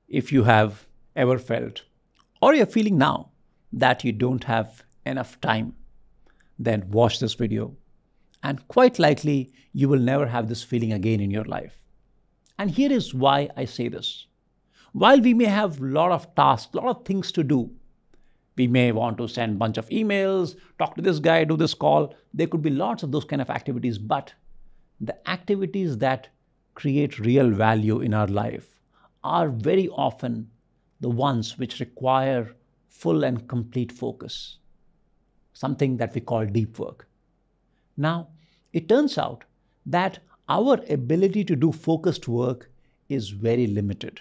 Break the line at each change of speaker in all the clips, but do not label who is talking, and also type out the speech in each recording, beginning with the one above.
If you have ever felt, or you're feeling now, that you don't have enough time, then watch this video. And quite likely, you will never have this feeling again in your life. And here is why I say this. While we may have a lot of tasks, a lot of things to do, we may want to send a bunch of emails, talk to this guy, do this call. There could be lots of those kind of activities, but the activities that create real value in our life are very often the ones which require full and complete focus, something that we call deep work. Now, it turns out that our ability to do focused work is very limited.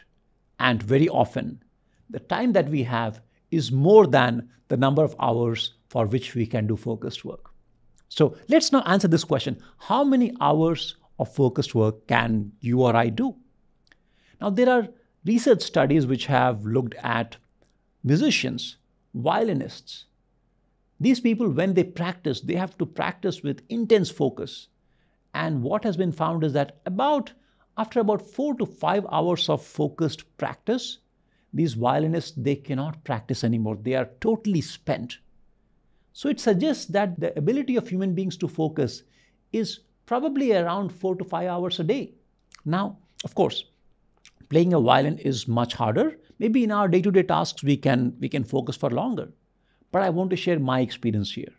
And very often, the time that we have is more than the number of hours for which we can do focused work. So let's now answer this question. How many hours of focused work can you or I do? Now, there are research studies which have looked at musicians, violinists. These people, when they practice, they have to practice with intense focus. And what has been found is that after about 4 to 5 hours of focused practice, these violinists, they cannot practice anymore. They are totally spent. So it suggests that the ability of human beings to focus is probably around 4 to 5 hours a day. Now, of course, playing a violin is much harder. Maybe in our day-to-day tasks, we can focus for longer. But I want to share my experience here.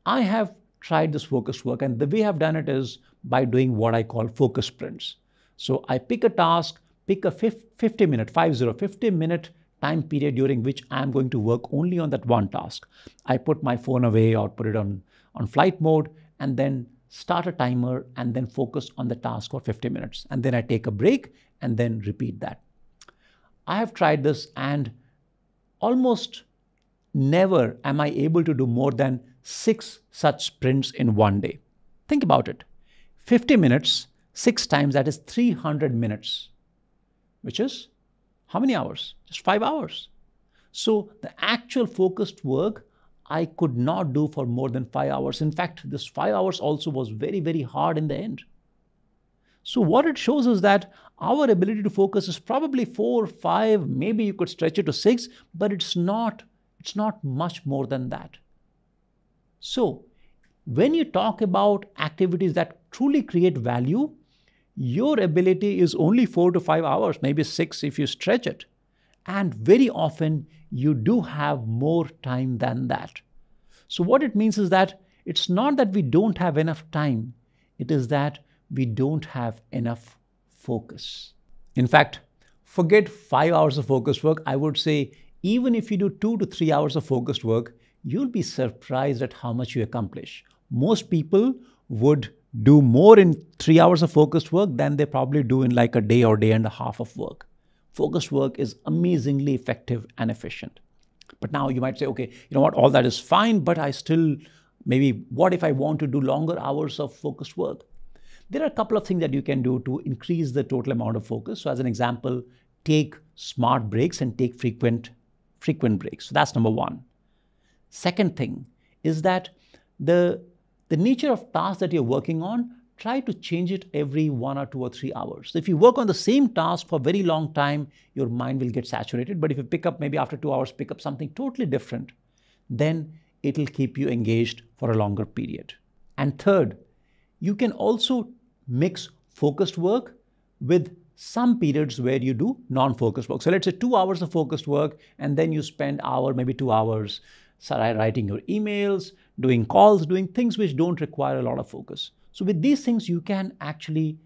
I have tried this focused work, and the way I've done it is by doing what I call focus sprints. So I pick a task, pick a 50-minute time period during which I'm going to work only on that one task. I put my phone away or put it on flight mode, and then start a timer and then focus on the task for 50 minutes. And then I take a break and then repeat that. I have tried this, and almost never am I able to do more than 6 such sprints in one day. Think about it. 50 minutes, 6 times, that is 300 minutes, which is how many hours? Just 5 hours. So the actual focused work I could not do for more than 5 hours. In fact, this 5 hours also was very, very hard in the end. So what it shows is that our ability to focus is probably 4, 5, maybe you could stretch it to 6, but it's not much more than that. So when you talk about activities that truly create value, your ability is only 4 to 5 hours, maybe 6 if you stretch it. And very often you do have more time than that. So what it means is that it's not that we don't have enough time, it is that we don't have enough focus. In fact, forget 5 hours of focused work. I would say even if you do 2 to 3 hours of focused work, you'll be surprised at how much you accomplish. Most people would do more in 3 hours of focused work than they probably do in like a day or day and a half of work. Focused work is amazingly effective and efficient. But now you might say, okay, you know what, all that is fine, but I still, maybe what if I want to do longer hours of focused work? There are a couple of things that you can do to increase the total amount of focus. So as an example, take smart breaks and take frequent breaks. So that's number one. Second thing is that the nature of tasks that you're working on, try to change it every 1 or 2 or 3 hours. So if you work on the same task for a very long time, your mind will get saturated. But if you pick up maybe after 2 hours, pick up something totally different, then it'll keep you engaged for a longer period. And third, you can also mix focused work with some periods where you do non-focused work. So let's say 2 hours of focused work, and then you spend hour, maybe 2 hours writing your emails, doing calls, doing things which don't require a lot of focus. So with these things, you can actually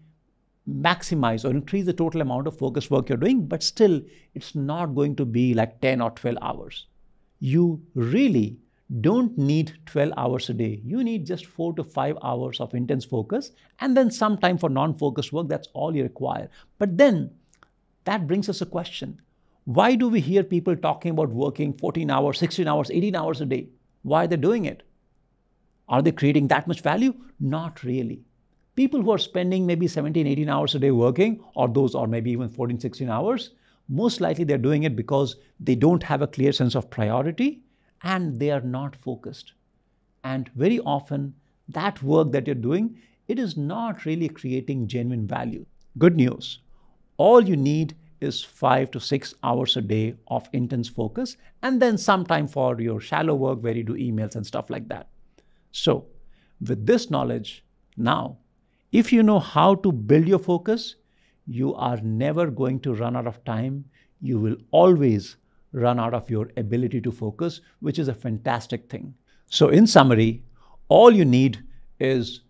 maximize or increase the total amount of focused work you're doing, but still it's not going to be like 10 or 12 hours. You really don't need 12 hours a day. You need just 4 to 5 hours of intense focus and then some time for non-focused work. That's all you require. But then that brings us a question. Why do we hear people talking about working 14 hours, 16 hours, 18 hours a day? Why are they doing it? Are they creating that much value? Not really. People who are spending maybe 17, 18 hours a day working, or maybe even 14, 16 hours, most likely they're doing it because they don't have a clear sense of priority and they are not focused. And very often that work that you're doing it is not really creating genuine value. Good news, all you need is 5 to 6 hours a day of intense focus and then some time for your shallow work where you do emails and stuff like that. So, with this knowledge, now, if you know how to build your focus, you are never going to run out of time. You will always run out of your ability to focus, which is a fantastic thing. So, in summary, all you need is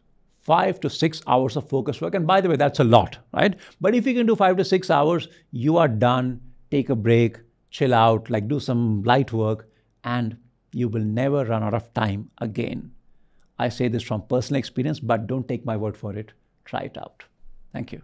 5 to 6 hours of focus work. And by the way, that's a lot, right? But if you can do 5 to 6 hours, you are done. Take a break, chill out, like do some light work, and you will never run out of time again. I say this from personal experience, but don't take my word for it. Try it out. Thank you.